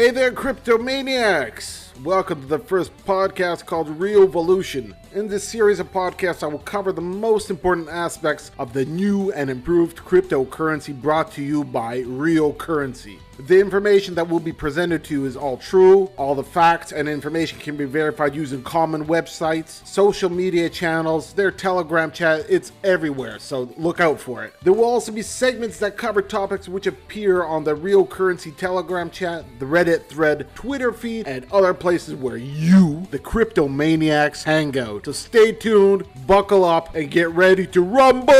Hey there, cryptomaniacs! Welcome to the first podcast called Ryovolution. In this series of podcasts, I will cover the most important aspects of the new and improved cryptocurrency brought to you by Ryovolution. The information that will be presented to you is all true. All the facts and information can be verified using common websites, social media channels, their Telegram chat. It's everywhere, so look out for it. There will also be segments that cover topics which appear on the Ryovolution Telegram chat, the Reddit thread, Twitter feed, and other places where you, the cryptomaniacs, hang out. So stay tuned, buckle up, and get ready to rumble!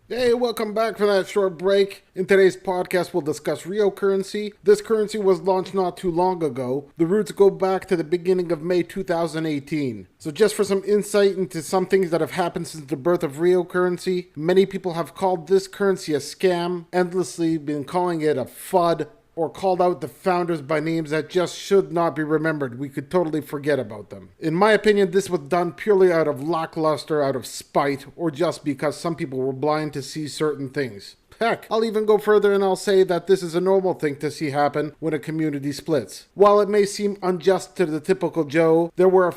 Hey, welcome back from that short break. In today's podcast, we'll discuss Ryovolution. This currency was launched not too long ago. The roots go back to the beginning of May 2018. So just for some insight into some things that have happened since the birth of Ryovolution, many people have called this currency a scam, endlessly been calling it a FUD, or called out the founders by names that just should not be remembered. We could totally forget about them. In my opinion, this was done purely out of lackluster, out of spite, or just because some people were blind to see certain things. Heck, I'll even go further and I'll say that this is a normal thing to see happen when a community splits. While it may seem unjust to the typical Joe, there were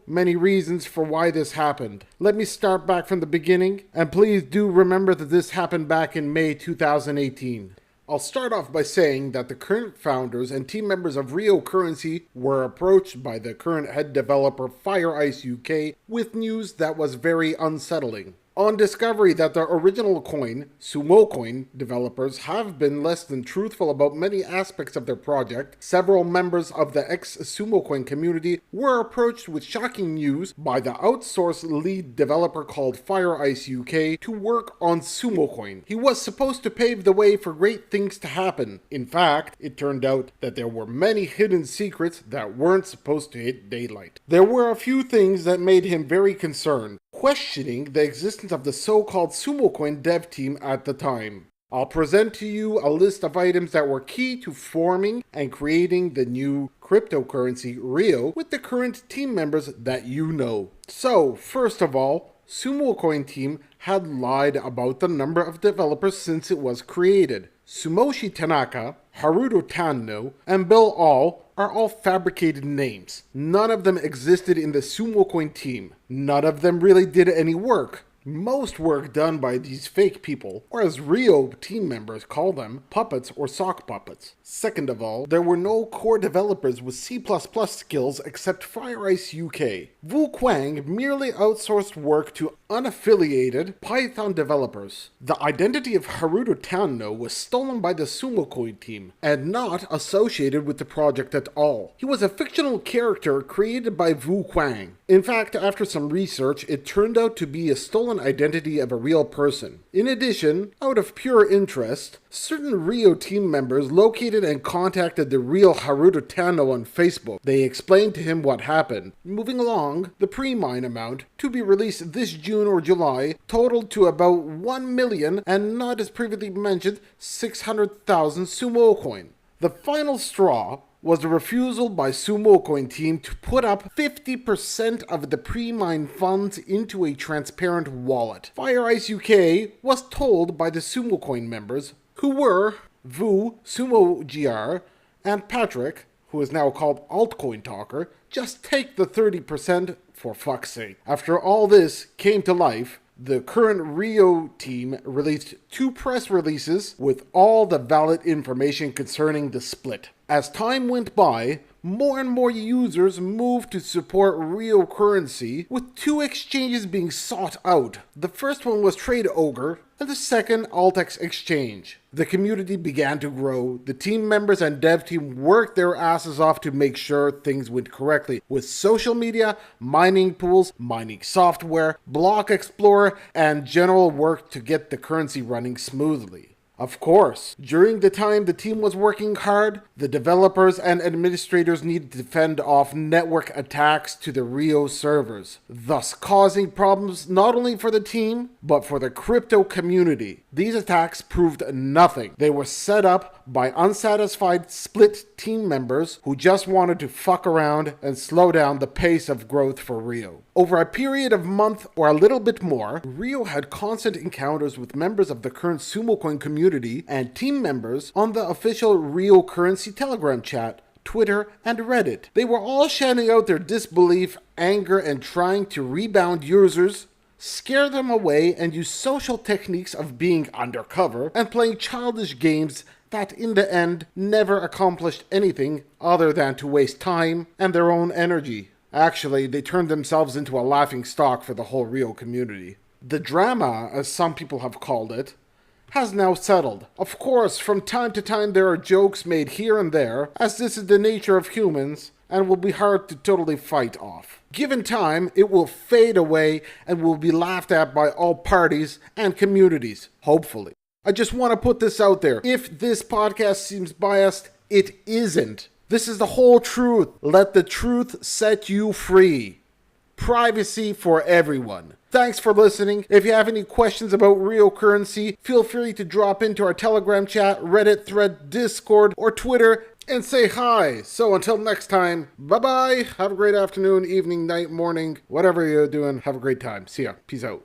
many reasons for why this happened. Let me start back from the beginning, and please do remember that this happened back in May 2018. I'll start off by saying that the current founders and team members of Ryovolution were approached by the current head developer FireIce UK with news that was very unsettling. On discovery that the original coin, Sumo Coin, developers have been less than truthful about many aspects of their project, several members of the ex-Sumo Coin community were approached with shocking news by the outsourced lead developer called FireIce UK to work on Sumo Coin. He was supposed to pave the way for great things to happen. In fact, it turned out that there were many hidden secrets that weren't supposed to hit daylight. There were a few things that made him very concerned, questioning the existence of the so-called Sumo Coin dev team at the time. I'll present to you a list of items that were key to forming and creating the new cryptocurrency Ryo with the current team members that you know. So, first of all, Sumo Coin team had lied about the number of developers since it was created. Sumoshi Tanaka, Haruto Tanno, and Bill All are all fabricated names. None of them existed in the Sumo Coin team. None of them really did any work. Most work done by these fake people, or as Ryo team members call them, puppets or sock puppets. Second of all, there were no core developers with C++ skills except FireIce UK. Vu Quang merely outsourced work to unaffiliated Python developers. The identity of Haruto Tanno was stolen by the Sumo Coin team, and not associated with the project at all. He was a fictional character created by Vu Quang. In fact, after some research, it turned out to be a stolen identity of a real person. In addition, out of pure interest, certain Ryo team members located and contacted the real Haruto Tanno on Facebook. They explained to him what happened. Moving along, the pre-mine amount, to be released this June or July, totaled to about 1 million and not as previously mentioned 600,000 Sumo Coin. The final straw was the refusal by Sumo Coin team to put up 50% of the pre-mine funds into a transparent wallet. FireIce UK was told by the Sumo Coin members, who were Vu, Sumo GR, and Patrick, who is now called Altcoin Talker, just take the 30% for fuck's sake. After all this came to life, the current Ryo team released 2 press releases with all the valid information concerning the split. As time went by, more and more users moved to support Ryovolution, with 2 exchanges being sought out. The first one was Trade Ogre, and the second Altex Exchange. The community began to grow. The team members and dev team worked their asses off to make sure things went correctly, with social media, mining pools, mining software, block explorer, and general work to get the currency running smoothly. Of course, during the time the team was working hard, the developers and administrators needed to fend off network attacks to the Rio servers, thus causing problems not only for the team, but for the crypto community. These attacks proved nothing. They were set up by unsatisfied split team members who just wanted to fuck around and slow down the pace of growth for Rio. Over a period of a month or a little bit more, Rio had constant encounters with members of the current SumoCoin community and team members on the official Ryovolution Telegram chat, Twitter, and Reddit. They were all shouting out their disbelief, anger, and trying to rebound users, scare them away, and use social techniques of being undercover and playing childish games that in the end never accomplished anything other than to waste time and their own energy. Actually, they turned themselves into a laughing stock for the whole Rio community. The drama, as some people have called it, has now settled. Of course, from time to time there are jokes made here and there, as this is the nature of humans and will be hard to totally fight off. Given time, it will fade away and will be laughed at by all parties and communities, hopefully. I just want to put this out there. If this podcast seems biased, it isn't. This is the whole truth. Let the truth set you free. Privacy for everyone. Thanks for listening. If you have any questions about Ryovolution, feel free to drop into our Telegram chat, Reddit thread, Discord, or Twitter and say hi. So until next time, bye-bye. Have a great afternoon, evening, night, morning, whatever you're doing. Have a great time. See ya. Peace out.